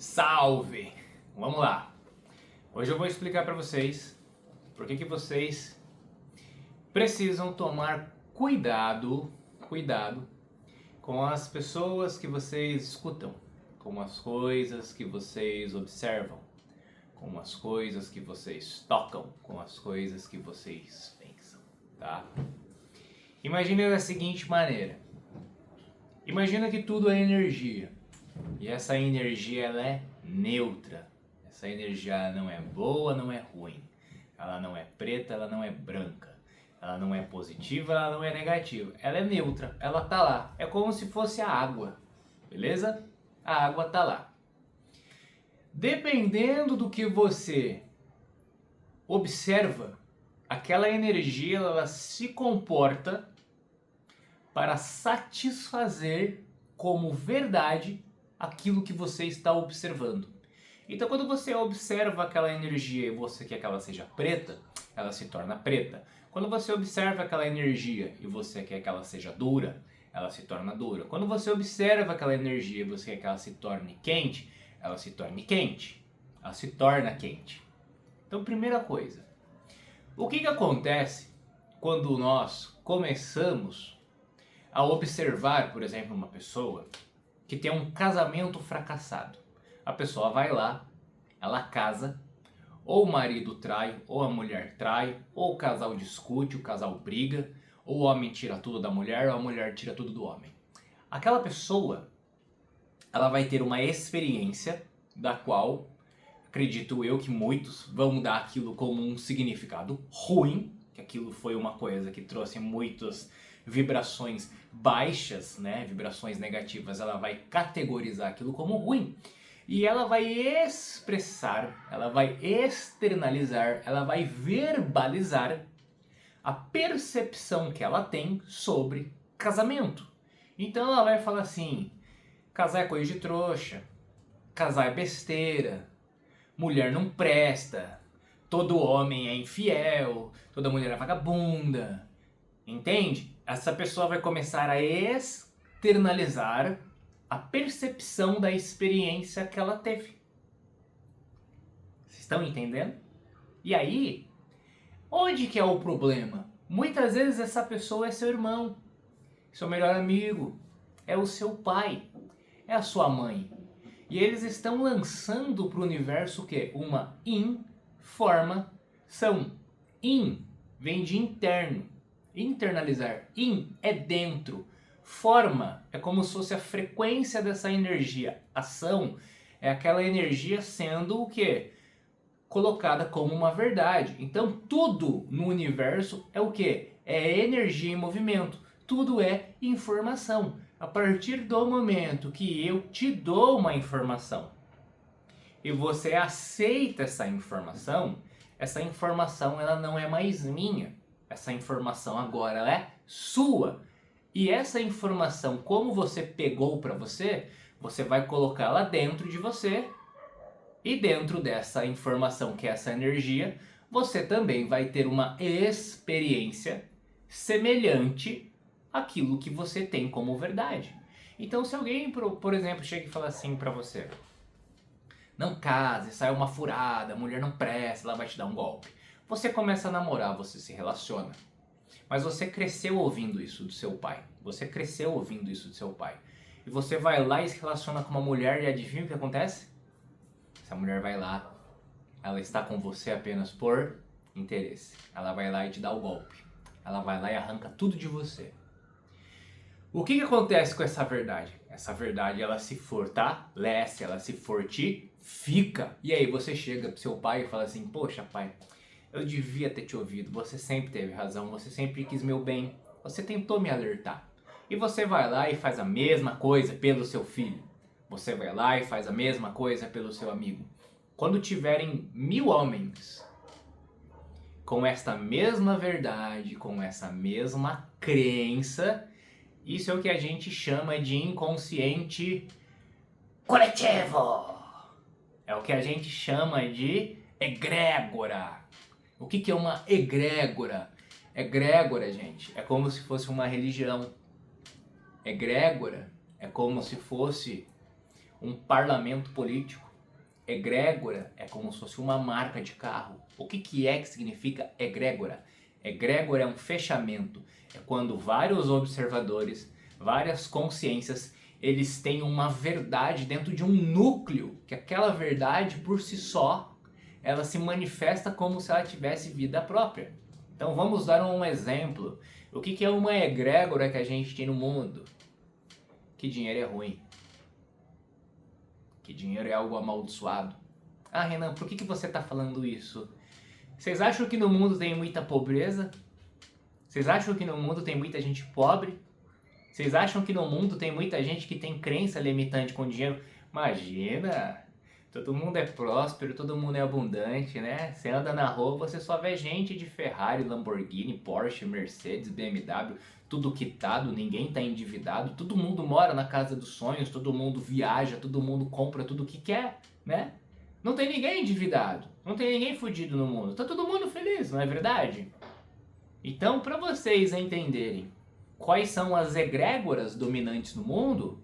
Salve! Vamos lá. Hoje eu vou explicar para vocês por que vocês precisam tomar cuidado com as pessoas que vocês escutam, com as coisas que vocês observam, com as coisas que vocês tocam, com as coisas que vocês pensam, tá? Imagine da seguinte maneira. Imagina que tudo é energia. E essa energia ela é neutra. Essa energia não é boa, não é ruim. Ela não é preta, ela não é branca. Ela não é positiva, ela não é negativa. Ela é neutra, ela tá lá. É como se fosse a água, beleza? A água tá lá. Dependendo do que você observa, aquela energia ela se comporta para satisfazer como verdade aquilo que você está observando. Então quando você observa aquela energia e você quer que ela seja preta, ela se torna preta. Quando você observa aquela energia e você quer que ela seja dura, ela se torna dura. Quando você observa aquela energia e você quer que ela se torne quente, ela se torne quente. Ela se torna quente. Então primeira coisa, o que acontece quando nós começamos a observar, por exemplo, uma pessoa que tem um casamento fracassado? A pessoa vai lá, ela casa, ou o marido trai, ou a mulher trai, ou o casal discute, o casal briga, ou o homem tira tudo da mulher, ou a mulher tira tudo do homem. Aquela pessoa, ela vai ter uma experiência da qual, acredito eu que muitos vão dar aquilo como um significado ruim, que aquilo foi uma coisa que trouxe muitas vibrações baixas, né, vibrações negativas, ela vai categorizar aquilo como ruim. E ela vai expressar, ela vai externalizar, ela vai verbalizar a percepção que ela tem sobre casamento. Então ela vai falar assim, casar é coisa de trouxa, casar é besteira, mulher não presta, todo homem é infiel, toda mulher é vagabunda, entende? Essa pessoa vai começar a externalizar a percepção da experiência que ela teve. Vocês estão entendendo? E aí, onde que é o problema? Muitas vezes essa pessoa é seu irmão, seu melhor amigo, é o seu pai, é a sua mãe. E eles estão lançando para o universo o quê? Uma informação. In vem de interno. Internalizar. In é dentro. Forma é como se fosse a frequência dessa energia. Ação é aquela energia sendo o quê? Colocada como uma verdade. Então tudo no universo é o quê? É energia em movimento. Tudo é informação. A partir do momento que eu te dou uma informação e você aceita essa informação ela não é mais minha. Essa informação agora ela é sua. E essa informação, como você pegou para você, você vai colocá-la dentro de você. E dentro dessa informação, que é essa energia, você também vai ter uma experiência semelhante àquilo que você tem como verdade. Então se alguém, por exemplo, chega e fala assim para você: não case, sai uma furada, a mulher não presta, ela vai te dar um golpe. Você começa a namorar, você se relaciona. Mas você cresceu ouvindo isso do seu pai. Você cresceu ouvindo isso do seu pai. E você vai lá e se relaciona com uma mulher e adivinha o que acontece? Essa mulher vai lá, ela está com você apenas por interesse. Ela vai lá e te dá o golpe. Ela vai lá e arranca tudo de você. O que acontece com essa verdade? Essa verdade ela se fortalece, ela se fortifica. E aí você chega pro seu pai e fala assim: poxa pai, eu devia ter te ouvido, você sempre teve razão, você sempre quis meu bem, você tentou me alertar. E você vai lá e faz a mesma coisa pelo seu filho. Você vai lá e faz a mesma coisa pelo seu amigo. Quando tiverem 1000 homens com esta mesma verdade, com essa mesma crença, isso é o que a gente chama de inconsciente coletivo. É o que a gente chama de egrégora. O que é uma egrégora? Egrégora, gente, é como se fosse uma religião. Egrégora é como se fosse um parlamento político. Egrégora é como se fosse uma marca de carro. O que significa egrégora? Egrégora é um fechamento. É quando vários observadores, várias consciências, eles têm uma verdade dentro de um núcleo, que aquela verdade por si só, ela se manifesta como se ela tivesse vida própria. Então vamos dar um exemplo. O que é uma egrégora que a gente tem no mundo? Que dinheiro é ruim. Que dinheiro é algo amaldiçoado. Ah, Renan, por que você está falando isso? Vocês acham que no mundo tem muita pobreza? Vocês acham que no mundo tem muita gente pobre? Vocês acham que no mundo tem muita gente que tem crença limitante com dinheiro? Imagina! Todo mundo é próspero, todo mundo é abundante, né? Você anda na rua, você só vê gente de Ferrari, Lamborghini, Porsche, Mercedes, BMW, tudo quitado, ninguém tá endividado, todo mundo mora na casa dos sonhos, todo mundo viaja, todo mundo compra tudo o que quer, né? Não tem ninguém endividado, não tem ninguém fudido no mundo, tá todo mundo feliz, não é verdade? Então, para vocês entenderem quais são as egrégoras dominantes no mundo,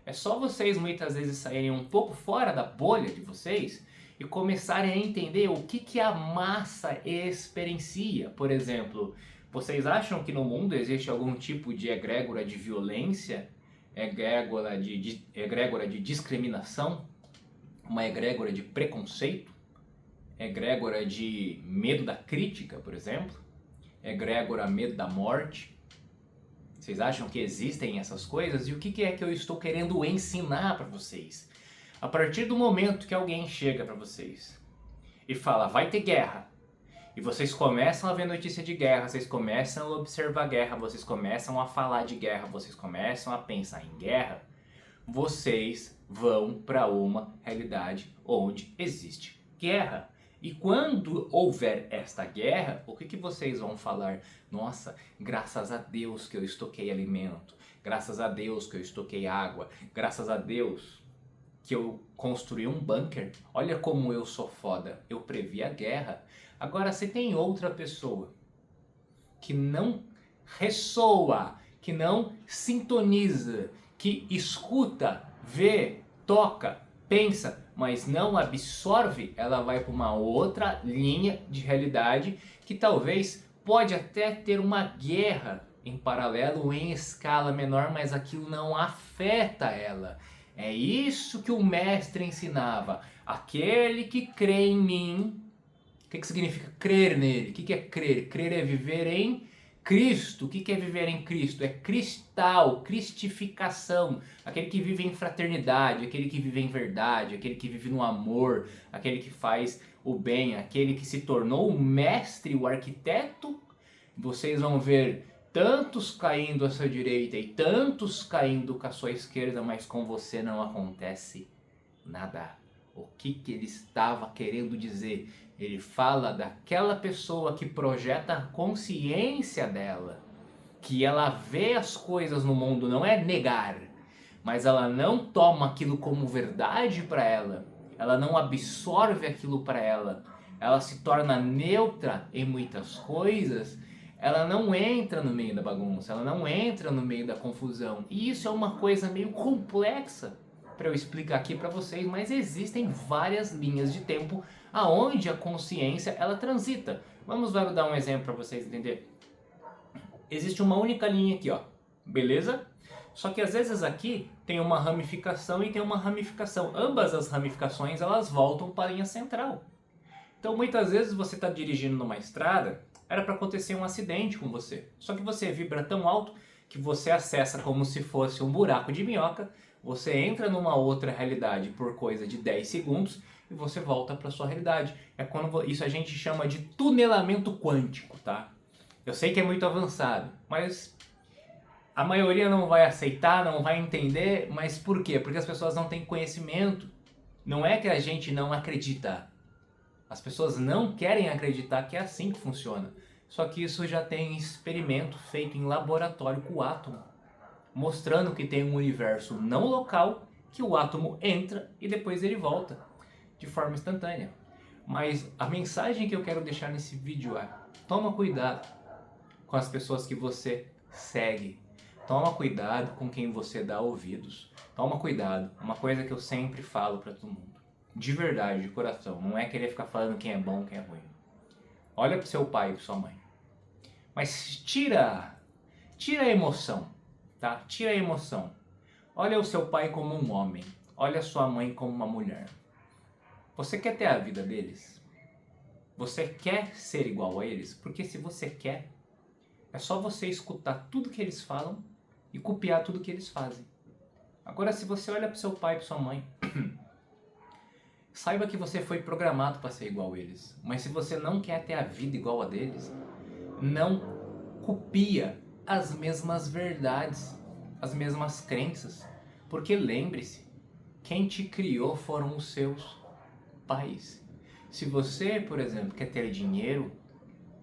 é só vocês muitas vezes saírem um pouco fora da bolha de vocês e começarem a entender o que a massa experiencia. Por exemplo, vocês acham que no mundo existe algum tipo de egrégora de violência, egrégora de discriminação, uma egrégora de preconceito, egrégora de medo da crítica, por exemplo, egrégora medo da morte? Vocês acham que existem essas coisas? E o que é que eu estou querendo ensinar para vocês? A partir do momento que alguém chega para vocês e fala, vai ter guerra, e vocês começam a ver notícia de guerra, vocês começam a observar guerra, vocês começam a falar de guerra, vocês começam a pensar em guerra, vocês vão para uma realidade onde existe guerra. E quando houver esta guerra, o que vocês vão falar? Nossa, graças a Deus que eu estoquei alimento, graças a Deus que eu estoquei água, graças a Deus que eu construí um bunker. Olha como eu sou foda, eu previ a guerra. Agora, se tem outra pessoa que não ressoa, que não sintoniza, que escuta, vê, toca, pensa, mas não absorve, ela vai para uma outra linha de realidade que talvez pode até ter uma guerra em paralelo, em escala menor, mas aquilo não afeta ela. É isso que o mestre ensinava. Aquele que crê em mim. O que significa crer nele? O que é crer? Crer é viver em Cristo. O que é viver em Cristo? É cristal, cristificação. Aquele que vive em fraternidade, aquele que vive em verdade, aquele que vive no amor, aquele que faz o bem, aquele que se tornou o mestre, o arquiteto. Vocês vão ver tantos caindo à sua direita e tantos caindo com a sua esquerda, mas com você não acontece nada. O que ele estava querendo dizer? Ele fala daquela pessoa que projeta a consciência dela, que ela vê as coisas no mundo, não é negar, mas ela não toma aquilo como verdade para ela, ela não absorve aquilo para ela se torna neutra em muitas coisas, ela não entra no meio da bagunça, ela não entra no meio da confusão. E isso é uma coisa meio complexa para eu explicar aqui para vocês, mas existem várias linhas de tempo aonde a consciência ela transita. Vamos dar um exemplo para vocês entenderem. Existe uma única linha aqui, ó, beleza? Só que às vezes aqui tem uma ramificação e tem uma ramificação. Ambas as ramificações elas voltam para a linha central. Então muitas vezes você está dirigindo numa estrada, era para acontecer um acidente com você. Só que você vibra tão alto que você acessa como se fosse um buraco de minhoca, você entra numa outra realidade por coisa de 10 segundos e você volta para sua realidade. É quando isso a gente chama de tunelamento quântico, tá? Eu sei que é muito avançado, mas a maioria não vai aceitar, não vai entender, mas por quê? Porque as pessoas não têm conhecimento. Não é que a gente não acredita. As pessoas não querem acreditar que é assim que funciona. Só que isso já tem experimento feito em laboratório com o átomo, mostrando que tem um universo não local, que o átomo entra e depois ele volta de forma instantânea. Mas a mensagem que eu quero deixar nesse vídeo é: toma cuidado com as pessoas que você segue. Toma cuidado com quem você dá ouvidos. Toma cuidado, uma coisa que eu sempre falo para todo mundo. De verdade, de coração. Não é querer ficar falando quem é bom, quem é ruim. Olha pro seu pai e pra sua mãe. Mas tira a emoção, tá? Tira a emoção. Olha o seu pai como um homem. Olha a sua mãe como uma mulher. Você quer ter a vida deles? Você quer ser igual a eles? Porque se você quer, é só você escutar tudo que eles falam e copiar tudo que eles fazem. Agora, se você olha para seu pai e para sua mãe, saiba que você foi programado para ser igual a eles. Mas se você não quer ter a vida igual a deles, não copia as mesmas verdades, as mesmas crenças. Porque lembre-se, quem te criou foram os seus pais. Se você, por exemplo, quer ter dinheiro,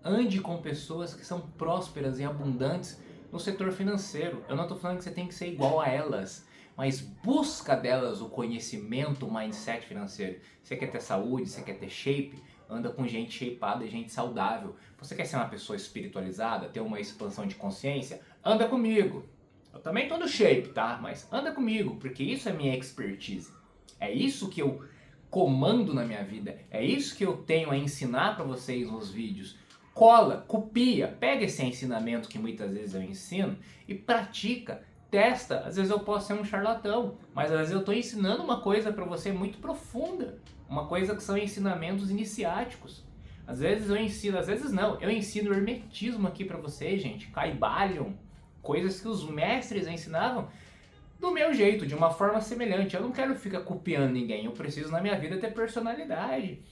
ande com pessoas que são prósperas e abundantes no setor financeiro. Eu não estou falando que você tem que ser igual a elas, mas busca delas o conhecimento, o mindset financeiro. Você quer ter saúde, você quer ter shape, anda com gente shapeada e gente saudável. Você quer ser uma pessoa espiritualizada, ter uma expansão de consciência? Anda comigo. Eu também estou no shape, tá? Mas anda comigo, porque isso é minha expertise. É isso que eu comando na minha vida. É isso que eu tenho a ensinar para vocês nos vídeos. Cola, copia, pega esse ensinamento que muitas vezes eu ensino e pratica, testa. Às vezes eu posso ser um charlatão, mas às vezes eu estou ensinando uma coisa para você muito profunda, uma coisa que são ensinamentos iniciáticos. Às vezes eu ensino, às vezes não, eu ensino hermetismo aqui para vocês, gente, Kybalion, coisas que os mestres ensinavam do meu jeito, de uma forma semelhante. Eu não quero ficar copiando ninguém, eu preciso na minha vida ter personalidade.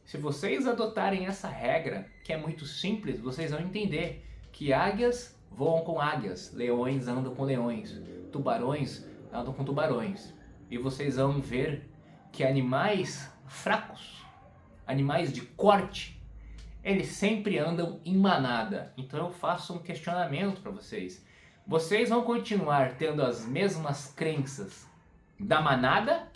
Se vocês adotarem essa regra, que é muito simples, vocês vão entender que águias voam com águias, leões andam com leões, tubarões andam com tubarões. E vocês vão ver que animais fracos, animais de corte, eles sempre andam em manada. Então eu faço um questionamento para vocês. Vocês vão continuar tendo as mesmas crenças da manada?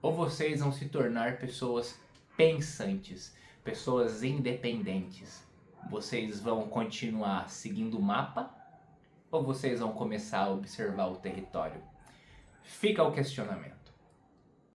Ou vocês vão se tornar pessoas pensantes, pessoas independentes? Vocês vão continuar seguindo o mapa? Ou vocês vão começar a observar o território? Fica o questionamento.